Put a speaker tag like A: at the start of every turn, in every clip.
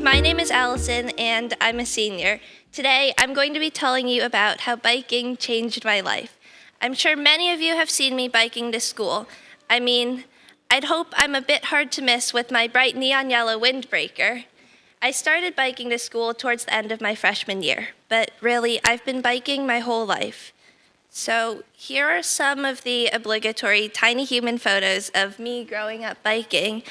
A: my name is Allison and I'm a senior. Today, I'm going to be telling you about how biking changed my life. I'm sure many of you have seen me biking to school. I mean, I'd hope I'm a bit hard to miss with my bright neon yellow windbreaker. I started biking to school towards the end of my freshman year, but really, I've been biking my whole life. So here are some of the obligatory tiny human photos of me growing up biking.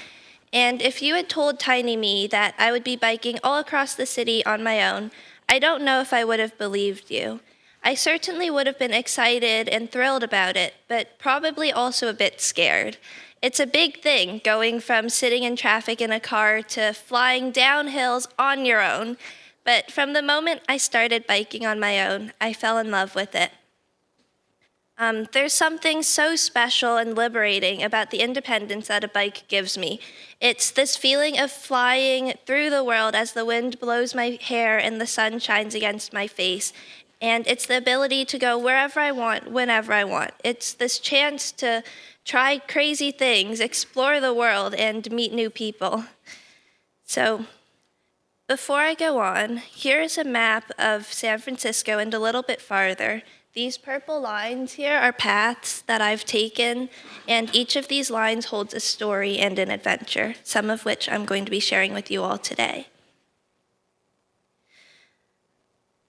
A: And if you had told tiny me that I would be biking all across the city on my own, I don't know if I would have believed you. I certainly would have been excited and thrilled about it, but probably also a bit scared. It's a big thing going from sitting in traffic in a car to flying down hills on your own. But from the moment I started biking on my own, I fell in love with it. There's something so special and liberating about the independence that a bike gives me. It's this feeling of flying through the world as the wind blows my hair and the sun shines against my face. And it's the ability to go wherever I want, whenever I want. It's this chance to try crazy things, explore the world, and meet new people. So, before I go on, here is a map of San Francisco and a little bit farther. These purple lines here are paths that I've taken, and each of these lines holds a story and an adventure, some of which I'm going to be sharing with you all today.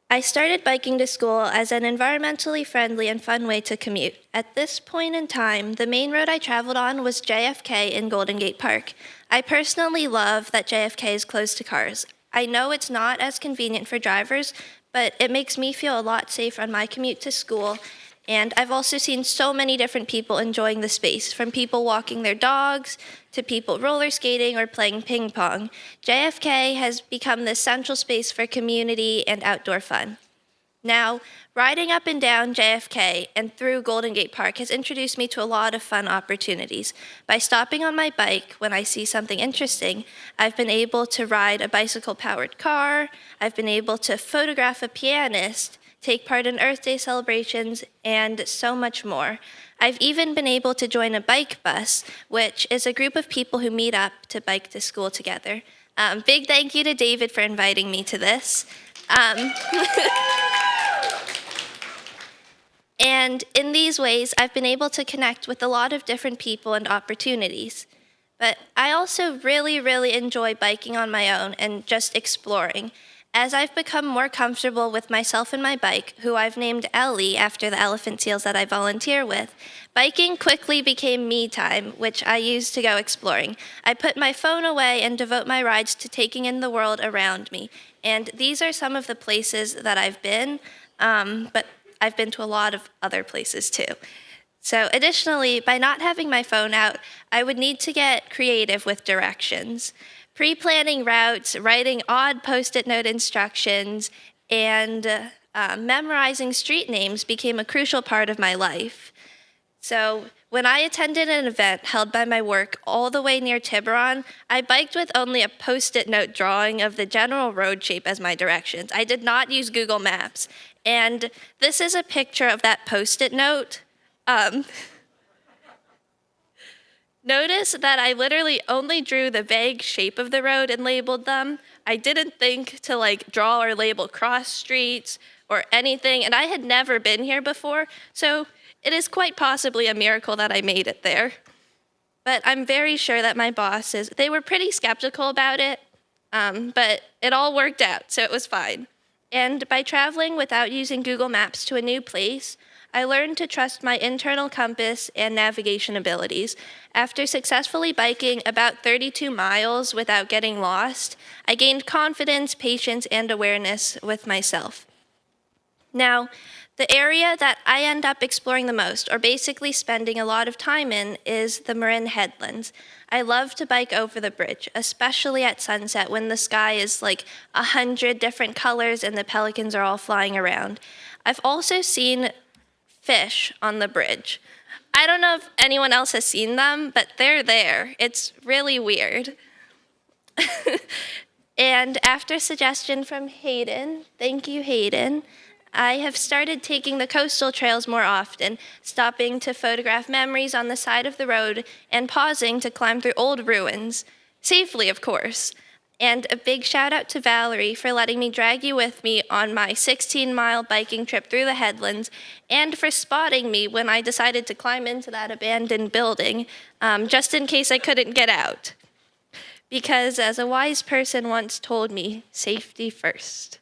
A: I started biking to school as an environmentally friendly and fun way to commute. At this point in time, the main road I traveled on was JFK in Golden Gate Park. I personally love that JFK is close to cars. I know it's not as convenient for drivers, but it makes me feel a lot safer on my commute to school. And I've also seen so many different people enjoying the space, from people walking their dogs to people roller skating or playing ping pong. JFK has become this central space for community and outdoor fun. Now, riding up and down JFK and through Golden Gate Park has introduced me to a lot of fun opportunities. By stopping on my bike when I see something interesting, I've been able to ride a bicycle-powered car, I've been able to photograph a pianist, take part in Earth Day celebrations, and so much more. I've even been able to join a bike bus, which is a group of people who meet up to bike to school together. Big thank you to David for inviting me to this. And in these ways, I've been able to connect with a lot of different people and opportunities. But I also really enjoy biking on my own and just exploring. As I've become more comfortable with myself and my bike, who I've named Ellie after the elephant seals that I volunteer with, biking quickly became me time, which I use to go exploring. I put my phone away and devote my rides to taking in the world around me. And these are some of the places that I've been, but I've been to a lot of other places too. So additionally, by not having my phone out, I would need to get creative with directions. Pre-planning routes, writing odd Post-it note instructions, and memorizing street names became a crucial part of my life. So when I attended an event held by my work all the way near Tiburon, I biked with only a Post-it note drawing of the general road shape as my directions. I did not use Google Maps. And this is a picture of that Post-it note. Notice that I literally only drew the vague shape of the road and labeled them. I didn't think to draw or label cross streets or anything, and I had never been here before, so it is quite possibly a miracle that I made it there. But I'm very sure that my bosses, they were pretty skeptical about it, but it all worked out, so it was fine. And by traveling without using Google Maps to a new place, I learned to trust my internal compass and navigation abilities. After successfully biking about 32 miles without getting lost, I gained confidence, patience, and awareness with myself. Now, the area that I end up exploring the most, or basically spending a lot of time in, is the Marin Headlands. I love to bike over the bridge, especially at sunset when the sky is 100 different colors and the pelicans are all flying around. I've also seen fish on the bridge. I don't know if anyone else has seen them, but they're there. It's really weird. And after suggestion from Hayden, thank you, Hayden, I have started taking the coastal trails more often, stopping to photograph memories on the side of the road and pausing to climb through old ruins, safely, of course. And a big shout out to Valerie for letting me drag you with me on my 16-mile biking trip through the headlands, and for spotting me when I decided to climb into that abandoned building, just in case I couldn't get out. Because as a wise person once told me, safety first.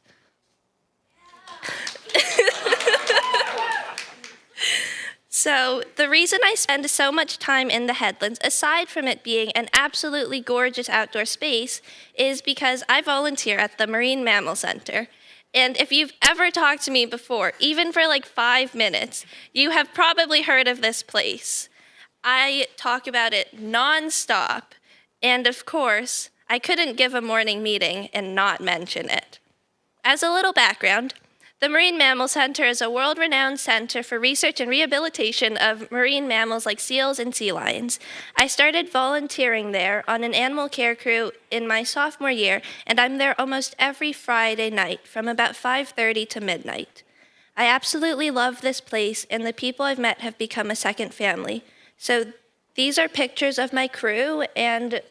A: So the reason I spend so much time in the headlands, aside from it being an absolutely gorgeous outdoor space, is because I volunteer at the Marine Mammal Center. And if you've ever talked to me before, even for like 5 minutes, you have probably heard of this place. I talk about it nonstop, and of course, I couldn't give a morning meeting and not mention it. As a little background, the Marine Mammal Center is a world-renowned center for research and rehabilitation of marine mammals like seals and sea lions. I started volunteering there on an animal care crew in my sophomore year, and I'm there almost every Friday night from about 5:30 to midnight. I absolutely love this place, and the people I've met have become a second family. So these are pictures of my crew and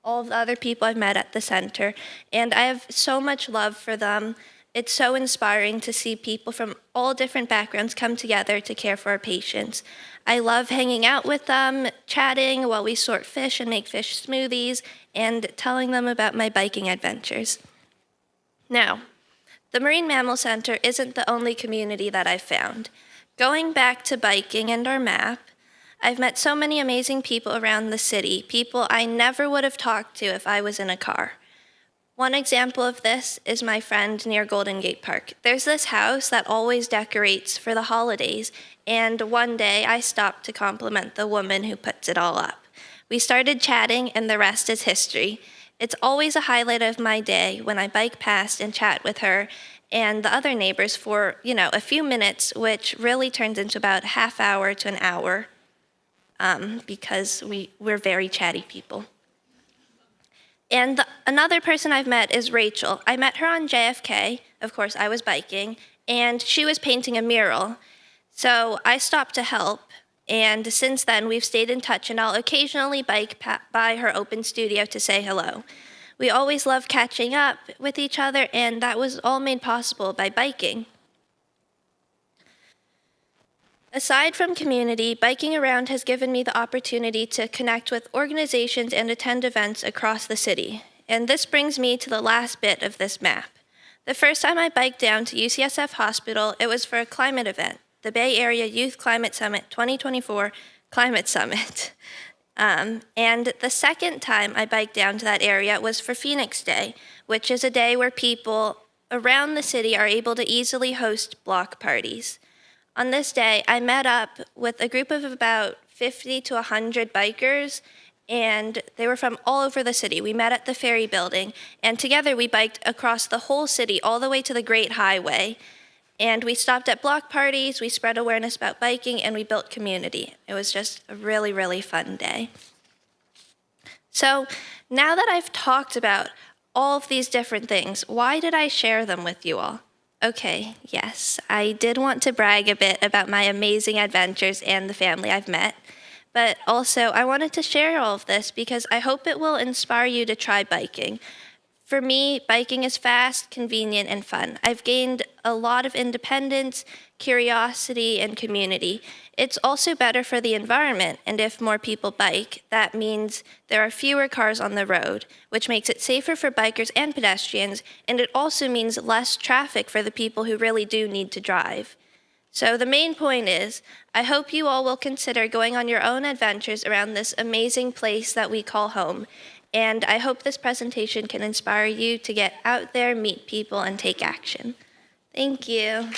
A: all the other people I've met at the center, and I have so much love for them. It's so inspiring to see people from all different backgrounds come together to care for our patients. I love hanging out with them, chatting while we sort fish and make fish smoothies, and telling them about my biking adventures. Now, the Marine Mammal Center isn't the only community that I've found. Going back to biking and our map, I've met so many amazing people around the city, people I never would have talked to if I was in a car. One example of this is my friend near Golden Gate Park. There's this house that always decorates for the holidays, and one day I stopped to compliment the woman who puts it all up. We started chatting, and the rest is history. It's always a highlight of my day when I bike past and chat with her and the other neighbors for, a few minutes, which really turns into about a half hour to an hour, because we're very chatty people. And another person I've met is Rachel. I met her on JFK. Of course, I was biking, and she was painting a mural. So I stopped to help, and since then, we've stayed in touch, and I'll occasionally bike by her open studio to say hello. We always love catching up with each other, and that was all made possible by biking. Aside from community, biking around has given me the opportunity to connect with organizations and attend events across the city. And this brings me to the last bit of this map. The first time I biked down to UCSF Hospital, it was for a climate event, the Bay Area Youth Climate Summit 2024 Climate Summit. And the second time I biked down to that area was for Phoenix Day, which is a day where people around the city are able to easily host block parties. On this day, I met up with a group of about 50 to 100 bikers, and they were from all over the city. We met at the Ferry Building, and together we biked across the whole city, all the way to the Great Highway. And we stopped at block parties, we spread awareness about biking, and we built community. It was just a really, really fun day. So now that I've talked about all of these different things, why did I share them with you all? Okay, yes, I did want to brag a bit about my amazing adventures and the family I've met, but also I wanted to share all of this because I hope it will inspire you to try biking. For me, biking is fast, convenient, and fun. I've gained a lot of independence, curiosity, and community. It's also better for the environment, and if more people bike, that means there are fewer cars on the road, which makes it safer for bikers and pedestrians, and it also means less traffic for the people who really do need to drive. So the main point is, I hope you all will consider going on your own adventures around this amazing place that we call home. And I hope this presentation can inspire you to get out there, meet people, and take action. Thank you.